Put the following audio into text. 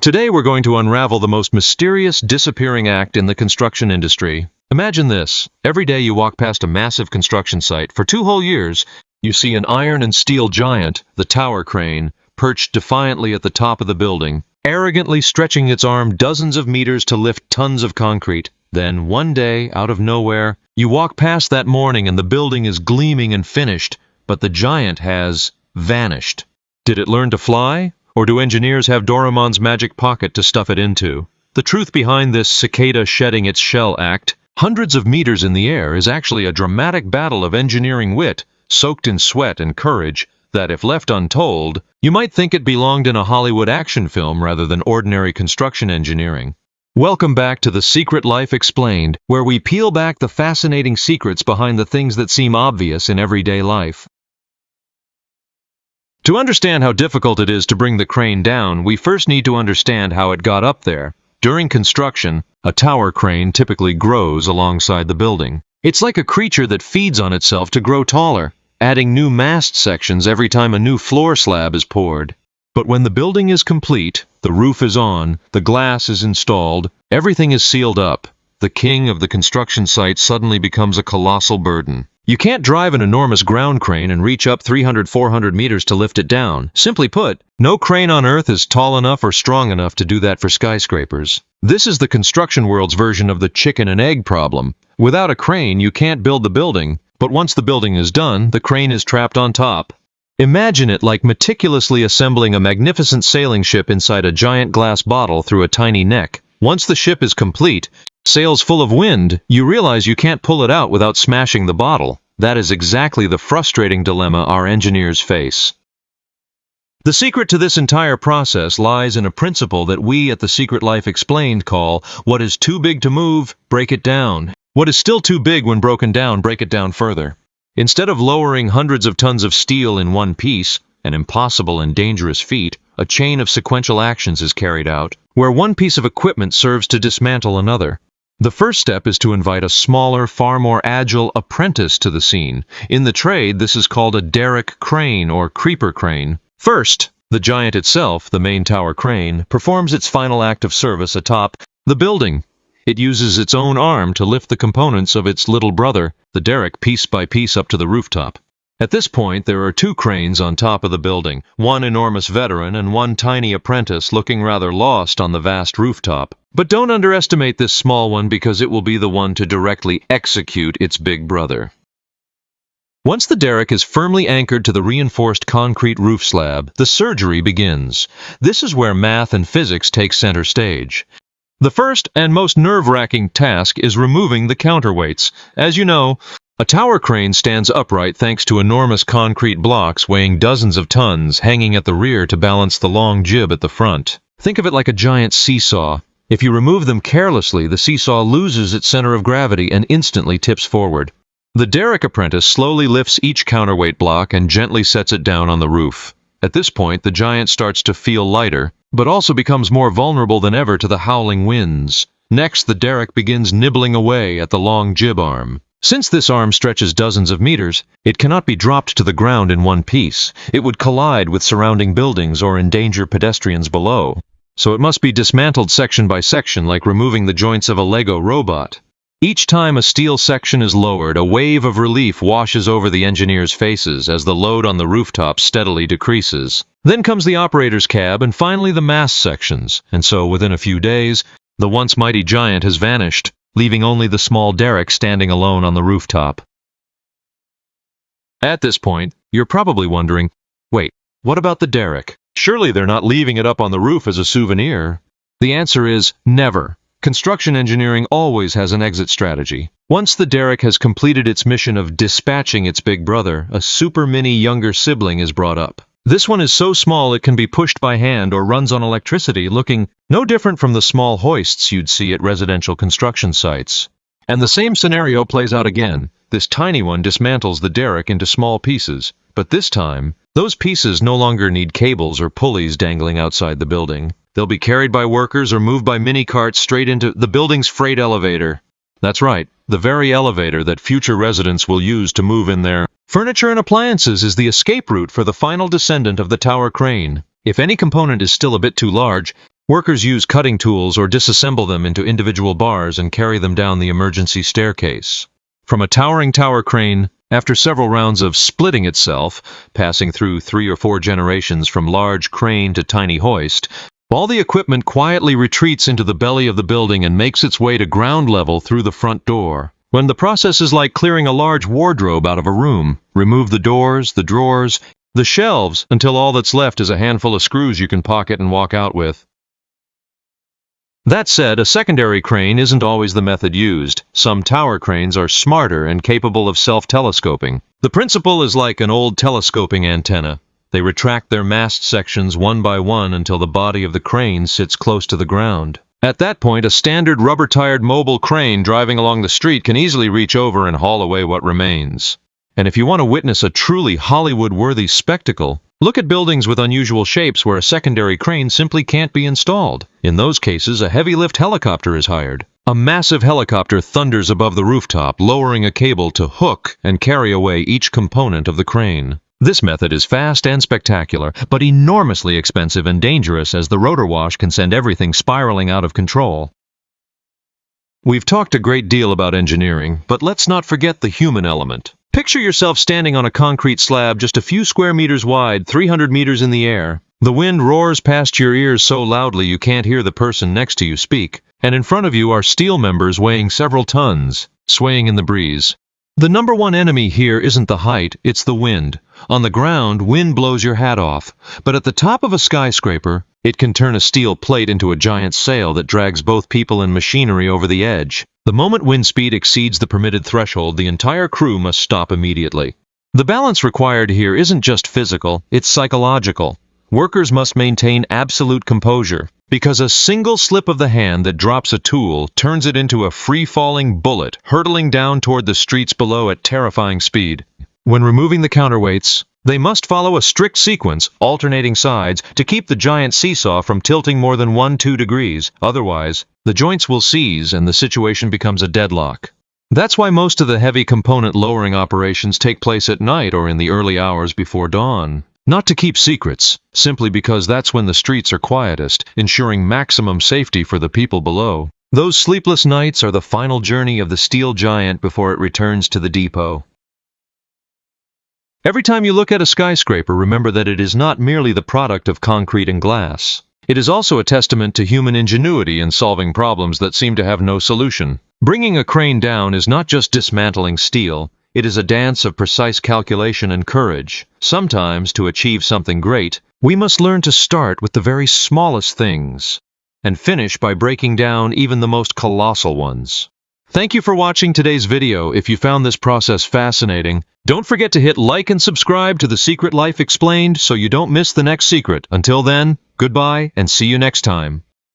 Today we're going to unravel the most mysterious disappearing act in the construction industry. Imagine this. Every day you walk past a massive construction site. For 2 whole years, you see an iron and steel giant, the tower crane, perched defiantly at the top of the building, arrogantly stretching its arm dozens of meters to lift tons of concrete. Then, one day, out of nowhere, you walk past that morning and the building is gleaming and finished, but the giant has vanished. Did it learn to fly? Or do engineers have Doraemon's magic pocket to stuff it into? The truth behind this cicada shedding its shell act, hundreds of meters in the air, is actually a dramatic battle of engineering wit, soaked in sweat and courage, that if left untold, you might think it belonged in a Hollywood action film rather than ordinary construction engineering. Welcome back to The Secret Life Explained, where we peel back the fascinating secrets behind the things that seem obvious in everyday life. To understand how difficult it is to bring the crane down, we first need to understand how it got up there. During construction, a tower crane typically grows alongside the building. It's like a creature that feeds on itself to grow taller, adding new mast sections every time a new floor slab is poured. But when the building is complete, the roof is on, the glass is installed, everything is sealed up, the king of the construction site suddenly becomes a colossal burden. You can't drive an enormous ground crane and reach up 300-400 meters to lift it down. Simply put, no crane on Earth is tall enough or strong enough to do that for skyscrapers. This is the construction world's version of the chicken and egg problem. Without a crane, you can't build the building, but once the building is done, the crane is trapped on top. Imagine it like meticulously assembling a magnificent sailing ship inside a giant glass bottle through a tiny neck. Once the ship is complete, sails full of wind, you realize you can't pull it out without smashing the bottle. That is exactly the frustrating dilemma our engineers face. The secret to this entire process lies in a principle that we at The Secret Life Explained call, what is too big to move, break it down. What is still too big when broken down, break it down further. Instead of lowering hundreds of tons of steel in one piece, an impossible and dangerous feat, a chain of sequential actions is carried out, where one piece of equipment serves to dismantle another. The first step is to invite a smaller, far more agile apprentice to the scene. In the trade, this is called a Derrick crane or creeper crane. First, the giant itself, the main tower crane, performs its final act of service atop the building. It uses its own arm to lift the components of its little brother, the Derrick, piece by piece up to the rooftop. At this point, there are 2 cranes on top of the building, one enormous veteran and one tiny apprentice looking rather lost on the vast rooftop. But don't underestimate this small one because it will be the one to directly execute its big brother. Once the Derrick is firmly anchored to the reinforced concrete roof slab, the surgery begins. This is where math and physics take center stage. The first and most nerve-wracking task is removing the counterweights. As you know, a tower crane stands upright thanks to enormous concrete blocks weighing dozens of tons hanging at the rear to balance the long jib at the front. Think of it like a giant seesaw. If you remove them carelessly, the seesaw loses its center of gravity and instantly tips forward. The Derrick apprentice slowly lifts each counterweight block and gently sets it down on the roof. At this point, the giant starts to feel lighter, but also becomes more vulnerable than ever to the howling winds. Next, the Derrick begins nibbling away at the long jib arm. Since this arm stretches dozens of meters, it cannot be dropped to the ground in one piece. It would collide with surrounding buildings or endanger pedestrians below. So it must be dismantled section by section, like removing the joints of a Lego robot. Each time a steel section is lowered, a wave of relief washes over the engineers' faces as the load on the rooftop steadily decreases. Then comes the operator's cab and finally the mast sections, and so within a few days, the once mighty giant has vanished, leaving only the small Derrick standing alone on the rooftop. At this point, you're probably wondering, wait, what about the Derrick? Surely they're not leaving it up on the roof as a souvenir. The answer is never. Construction engineering always has an exit strategy. Once the Derrick has completed its mission of dispatching its big brother, a super mini younger sibling is brought up. This one is so small it can be pushed by hand or runs on electricity, looking no different from the small hoists you'd see at residential construction sites. And the same scenario plays out again. This tiny one dismantles the Derrick into small pieces, but this time, those pieces no longer need cables or pulleys dangling outside the building. They'll be carried by workers or moved by mini carts straight into the building's freight elevator. That's right, the very elevator that future residents will use to move in their furniture and appliances is the escape route for the final descendant of the tower crane. If any component is still a bit too large, Workers use cutting tools or disassemble them into individual bars and carry them down the emergency staircase. From a towering tower crane, after several rounds of splitting itself, passing through 3 or 4 generations from large crane to tiny hoist, all the equipment quietly retreats into the belly of the building and makes its way to ground level through the front door. When the process is like clearing a large wardrobe out of a room, remove the doors, the drawers, the shelves, until all that's left is a handful of screws you can pocket and walk out with. That said, a secondary crane isn't always the method used. Some tower cranes are smarter and capable of self-telescoping. The principle is like an old telescoping antenna. They retract their mast sections one by one until the body of the crane sits close to the ground. At that point, a standard rubber-tired mobile crane driving along the street can easily reach over and haul away what remains. And if you want to witness a truly Hollywood-worthy spectacle, look at buildings with unusual shapes where a secondary crane simply can't be installed. In those cases, a heavy-lift helicopter is hired. A massive helicopter thunders above the rooftop, lowering a cable to hook and carry away each component of the crane. This method is fast and spectacular, but enormously expensive and dangerous as the rotor wash can send everything spiraling out of control. We've talked a great deal about engineering, but let's not forget the human element. Picture yourself standing on a concrete slab just a few square meters wide, 300 meters in the air. The wind roars past your ears so loudly you can't hear the person next to you speak, and in front of you are steel members weighing several tons, swaying in the breeze. The number one enemy here isn't the height, it's the wind. On the ground, wind blows your hat off, but at the top of a skyscraper, it can turn a steel plate into a giant sail that drags both people and machinery over the edge. The moment wind speed exceeds the permitted threshold, the entire crew must stop immediately. The balance required here isn't just physical, it's psychological. Workers must maintain absolute composure, because a single slip of the hand that drops a tool turns it into a free-falling bullet, hurtling down toward the streets below at terrifying speed. When removing the counterweights, they must follow a strict sequence, alternating sides, to keep the giant seesaw from tilting more than 1-2 degrees. Otherwise, the joints will seize and the situation becomes a deadlock. That's why most of the heavy component lowering operations take place at night or in the early hours before dawn. Not to keep secrets, simply because that's when the streets are quietest, ensuring maximum safety for the people below. Those sleepless nights are the final journey of the steel giant before it returns to the depot. Every time you look at a skyscraper, remember that it is not merely the product of concrete and glass. It is also a testament to human ingenuity in solving problems that seem to have no solution. Bringing a crane down is not just dismantling steel. It is a dance of precise calculation and courage. Sometimes, to achieve something great, we must learn to start with the very smallest things, and finish by breaking down even the most colossal ones. Thank you for watching today's video. If you found this process fascinating, don't forget to hit like and subscribe to The Secret Life Explained so you don't miss the next secret. Until then, goodbye and see you next time.